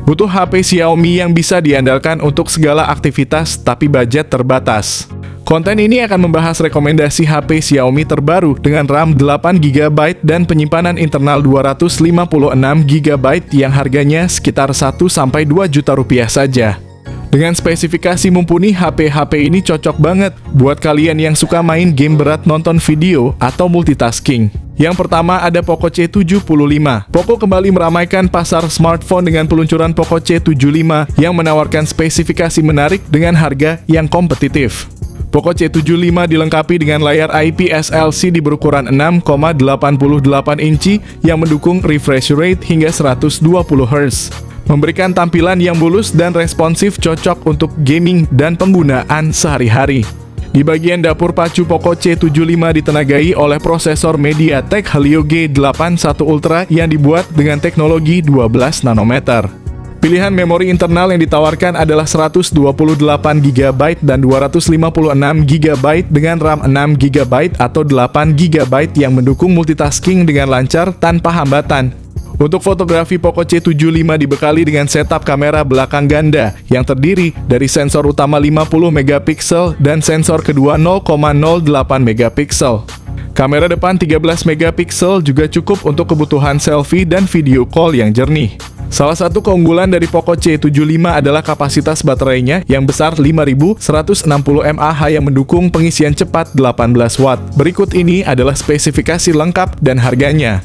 Butuh HP Xiaomi yang bisa diandalkan untuk segala aktivitas tapi budget terbatas. Konten ini akan membahas rekomendasi HP Xiaomi terbaru dengan RAM 8GB dan penyimpanan internal 256GB yang harganya sekitar 1-2 juta rupiah saja. Dengan spesifikasi mumpuni, HP ini cocok banget buat kalian yang suka main game berat, nonton video, atau multitasking. Yang pertama ada Poco C75. Poco kembali meramaikan pasar smartphone dengan peluncuran Poco C75 yang menawarkan spesifikasi menarik dengan harga yang kompetitif. Poco C75 dilengkapi dengan layar IPS LCD berukuran 6,88 inci yang mendukung refresh rate hingga 120 Hz. Memberikan tampilan yang mulus dan responsif, cocok untuk gaming dan penggunaan sehari-hari. Di bagian dapur pacu, Poco C75 ditenagai oleh prosesor MediaTek Helio G81 Ultra yang dibuat dengan teknologi 12 nanometer. Pilihan memori internal yang ditawarkan adalah 128GB dan 256GB dengan RAM 6GB atau 8GB yang mendukung multitasking dengan lancar tanpa hambatan. Untuk fotografi, Poco C75 dibekali dengan setup kamera belakang ganda yang terdiri dari sensor utama 50MP dan sensor kedua 0,08MP. Kamera depan 13MP juga cukup untuk kebutuhan selfie dan video call yang jernih. Salah satu keunggulan dari Poco C75 adalah kapasitas baterainya yang besar 5160 mAh yang mendukung pengisian cepat 18 Watt. Berikut ini adalah spesifikasi lengkap dan harganya.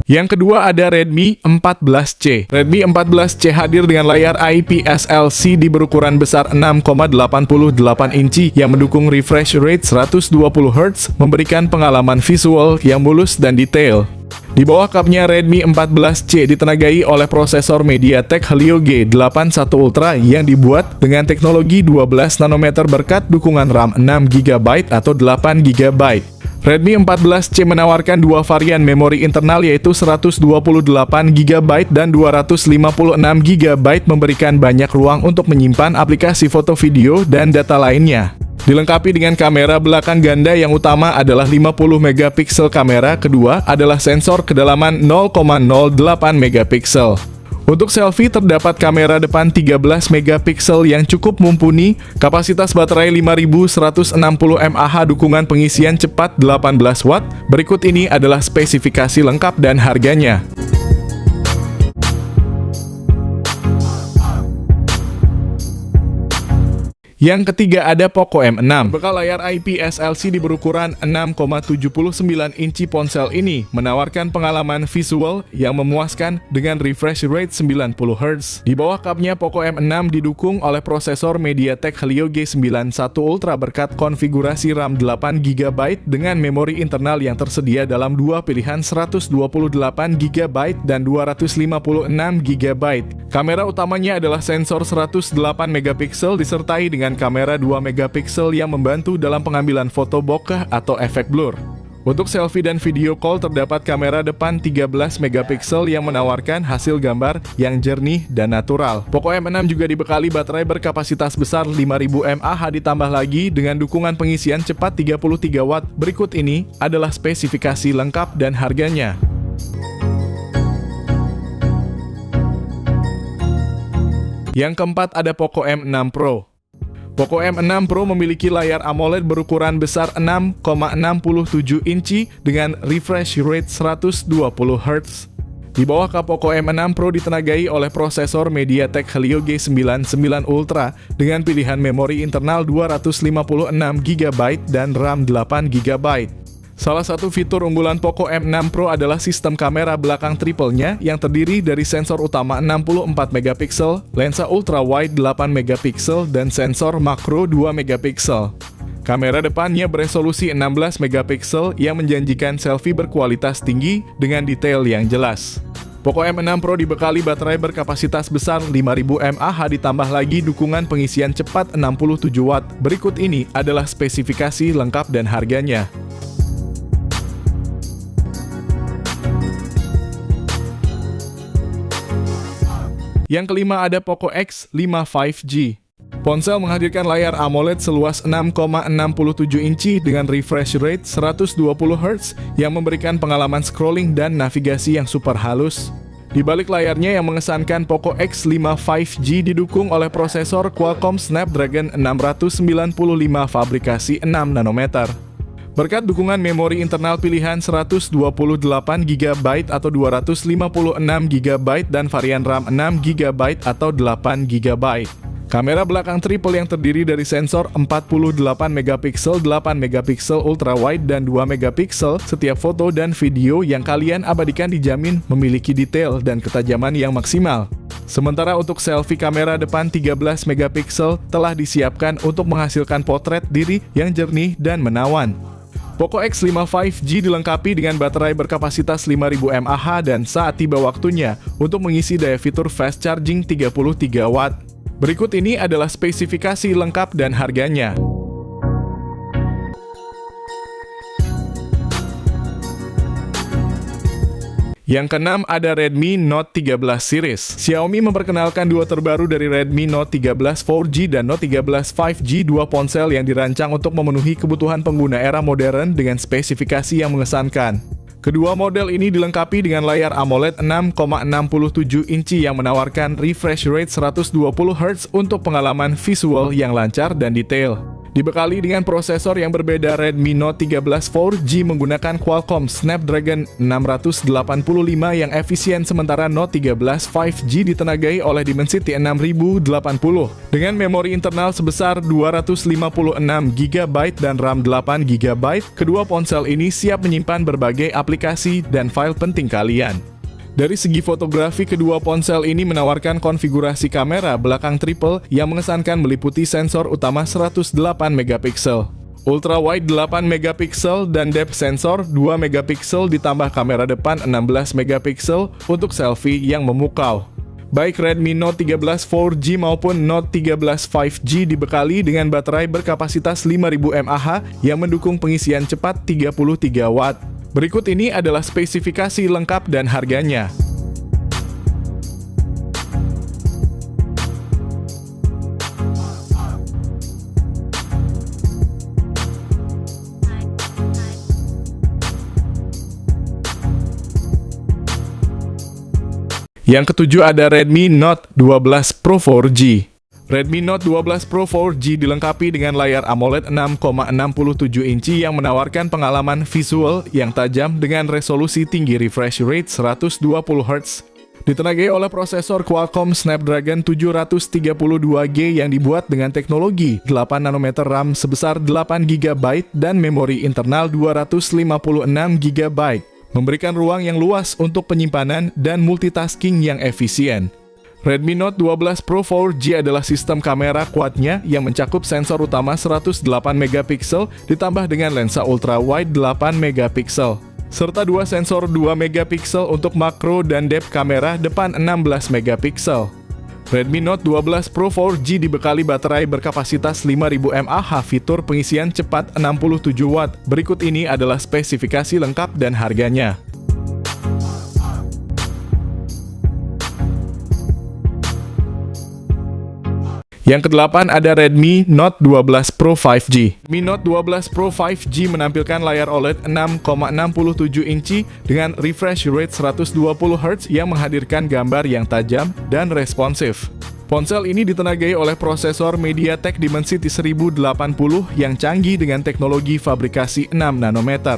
Yang kedua ada Redmi 14C. Redmi 14C hadir dengan layar IPS LCD berukuran besar 6,88 inci yang mendukung refresh rate 120 Hz, memberikan pengalaman visual yang mulus dan detail. Di bawah kapnya, Redmi 14C ditenagai oleh prosesor MediaTek Helio G81 Ultra yang dibuat dengan teknologi 12 nanometer berkat dukungan RAM 6GB atau 8GB. Redmi 14C menawarkan dua varian memori internal yaitu 128GB dan 256GB, memberikan banyak ruang untuk menyimpan aplikasi foto, video, dan data lainnya. Dilengkapi dengan kamera belakang ganda yang utama adalah 50MP, kamera kedua adalah sensor kedalaman 0,08MP. Untuk selfie terdapat kamera depan 13MP yang cukup mumpuni, kapasitas baterai 5160 mAh, dukungan pengisian cepat 18 Watt. Berikut ini adalah spesifikasi lengkap dan harganya. Yang ketiga ada Poco M6. Bekal layar IPS LCD berukuran 6,79 inci, ponsel ini menawarkan pengalaman visual yang memuaskan dengan refresh rate 90 Hz. Di bawah kapnya, Poco M6 didukung oleh prosesor MediaTek Helio G91 Ultra berkat konfigurasi RAM 8GB dengan memori internal yang tersedia dalam dua pilihan 128GB dan 256GB. Kamera utamanya adalah sensor 108MP disertai dengan kamera 2MP yang membantu dalam pengambilan foto bokeh atau efek blur. Untuk selfie dan video call terdapat kamera depan 13MP yang menawarkan hasil gambar yang jernih dan natural. Poco M6 juga dibekali baterai berkapasitas besar 5000 mAh ditambah lagi dengan dukungan pengisian cepat 33 Watt. Berikut ini adalah spesifikasi lengkap dan harganya. Yang keempat ada Poco M6 Pro. Poco M6 Pro memiliki layar AMOLED berukuran besar 6,67 inci dengan refresh rate 120 Hz. Di bawah kap Poco M6 Pro ditenagai oleh prosesor MediaTek Helio G91 Ultra dengan pilihan memori internal 256GB dan RAM 8GB. Salah satu fitur unggulan Poco M6 Pro adalah sistem kamera belakang triplenya yang terdiri dari sensor utama 64MP, lensa ultra wide 8MP, dan sensor makro 2MP. Kamera depannya beresolusi 16MP yang menjanjikan selfie berkualitas tinggi dengan detail yang jelas. Poco M6 Pro dibekali baterai berkapasitas besar 5000 mAh ditambah lagi dukungan pengisian cepat 67 Watt. Berikut ini adalah spesifikasi lengkap dan harganya. Yang kelima ada Poco X5 5G. Ponsel menghadirkan layar AMOLED seluas 6,67 inci dengan refresh rate 120 Hz yang memberikan pengalaman scrolling dan navigasi yang super halus. Di balik layarnya yang mengesankan Poco X5 5G didukung oleh prosesor Qualcomm Snapdragon 695 fabrikasi 6 nanometer. Berkat dukungan memori internal pilihan 128GB atau 256GB dan varian RAM 6GB atau 8GB. Kamera belakang triple yang terdiri dari sensor 48MP, 8MP ultra wide dan 2MP, setiap foto dan video yang kalian abadikan dijamin memiliki detail dan ketajaman yang maksimal. Sementara untuk selfie kamera depan 13MP telah disiapkan untuk menghasilkan potret diri yang jernih dan menawan. Poco X5 5G dilengkapi dengan baterai berkapasitas 5000 mAh dan saat tiba waktunya untuk mengisi daya fitur fast charging 33 watt. Berikut ini adalah spesifikasi lengkap dan harganya. Yang keenam ada Redmi Note 13 series. Xiaomi memperkenalkan duo terbaru dari Redmi Note 13 4G dan Note 13 5G, dua ponsel yang dirancang untuk memenuhi kebutuhan pengguna era modern dengan spesifikasi yang mengesankan. Kedua model ini dilengkapi dengan layar AMOLED 6,67 inci yang menawarkan refresh rate 120 Hz untuk pengalaman visual yang lancar dan detail. Dibekali dengan prosesor yang berbeda, Redmi Note 13 4G menggunakan Qualcomm Snapdragon 685 yang efisien, sementara Note 13 5G ditenagai oleh Dimensity 6080 dengan memori internal sebesar 256GB dan RAM 8GB. Kedua ponsel ini siap menyimpan berbagai aplikasi dan file penting kalian. Dari segi fotografi, kedua ponsel ini menawarkan konfigurasi kamera belakang triple yang mengesankan meliputi sensor utama 108MP, ultra wide 8MP dan depth sensor 2MP ditambah kamera depan 16MP untuk selfie yang memukau. Baik Redmi Note 13 4G maupun Note 13 5G dibekali dengan baterai berkapasitas 5000 mAh yang mendukung pengisian cepat 33 watt. Berikut ini adalah spesifikasi lengkap dan harganya. Yang ketujuh ada Redmi Note 12 Pro 4G. Redmi Note 12 Pro 4G dilengkapi dengan layar AMOLED 6,67 inci yang menawarkan pengalaman visual yang tajam dengan resolusi tinggi refresh rate 120 Hz. Ditenagai oleh prosesor Qualcomm Snapdragon 732G yang dibuat dengan teknologi 8 nanometer RAM sebesar 8GB dan memori internal 256GB, memberikan ruang yang luas untuk penyimpanan dan multitasking yang efisien. Redmi Note 12 Pro 4G adalah sistem kamera kuatnya yang mencakup sensor utama 108MP ditambah dengan lensa ultra wide 8MP serta dua sensor 2MP untuk makro dan depth kamera depan 16MP. Redmi Note 12 Pro 4G dibekali baterai berkapasitas 5000 mAh, fitur pengisian cepat 67 watt. Berikut ini adalah spesifikasi lengkap dan harganya. Yang kedelapan ada Redmi Note 12 Pro 5G. Redmi Note 12 Pro 5G menampilkan layar OLED 6,67 inci dengan refresh rate 120 Hz yang menghadirkan gambar yang tajam dan responsif. Ponsel ini ditenagai oleh prosesor MediaTek Dimensity 1080 yang canggih dengan teknologi fabrikasi 6 nanometer.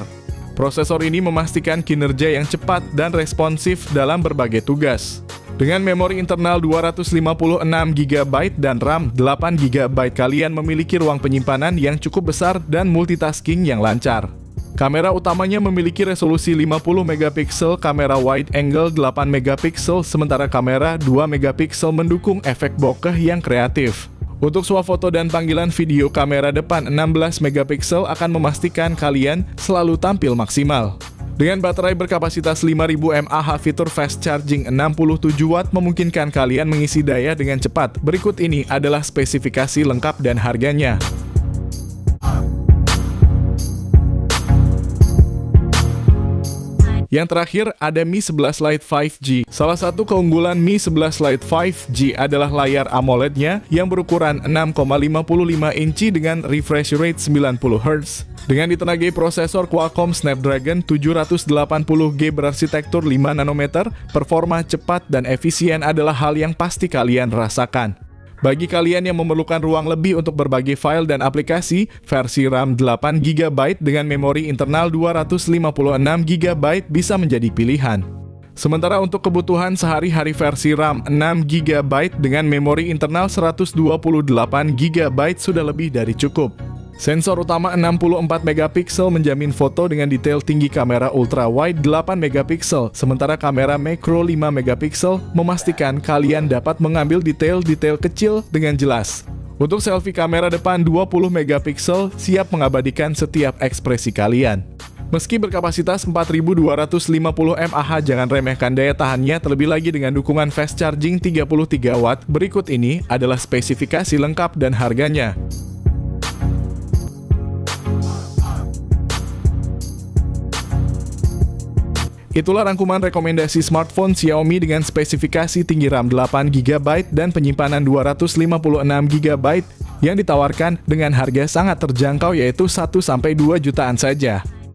Prosesor ini memastikan kinerja yang cepat dan responsif dalam berbagai tugas. Dengan memori internal 256GB dan RAM 8GB, kalian memiliki ruang penyimpanan yang cukup besar dan multitasking yang lancar. Kamera utamanya memiliki resolusi 50MP, kamera wide angle 8MP, sementara kamera 2MP mendukung efek bokeh yang kreatif. Untuk swafoto dan panggilan video, kamera depan 16MP akan memastikan kalian selalu tampil maksimal. Dengan baterai berkapasitas 5000 mAh, fitur fast charging 67 watt memungkinkan kalian mengisi daya dengan cepat. Berikut ini adalah spesifikasi lengkap dan harganya. Yang terakhir ada Mi 11 Lite 5G. Salah satu keunggulan Mi 11 Lite 5G adalah layar AMOLED-nya yang berukuran 6,55 inci dengan refresh rate 90 Hz. Dengan ditenagai prosesor Qualcomm Snapdragon 780G berarsitektur 5 nanometer, performa cepat dan efisien adalah hal yang pasti kalian rasakan. Bagi kalian yang memerlukan ruang lebih untuk berbagai file dan aplikasi, versi RAM 8GB dengan memori internal 256GB bisa menjadi pilihan. Sementara untuk kebutuhan sehari-hari, versi RAM 6GB dengan memori internal 128GB sudah lebih dari cukup. Sensor utama 64 megapiksel menjamin foto dengan detail tinggi, kamera ultra wide 8 megapiksel, sementara kamera makro 5 megapiksel memastikan kalian dapat mengambil detail-detail kecil dengan jelas. Untuk selfie, kamera depan 20 megapiksel siap mengabadikan setiap ekspresi kalian. Meski berkapasitas 4250 mAh, jangan remehkan daya tahannya, terlebih lagi dengan dukungan fast charging 33 watt. Berikut ini adalah spesifikasi lengkap dan harganya. Itulah rangkuman rekomendasi smartphone Xiaomi dengan spesifikasi tinggi RAM 8GB dan penyimpanan 256GB yang ditawarkan dengan harga sangat terjangkau, yaitu 1-2 jutaan saja.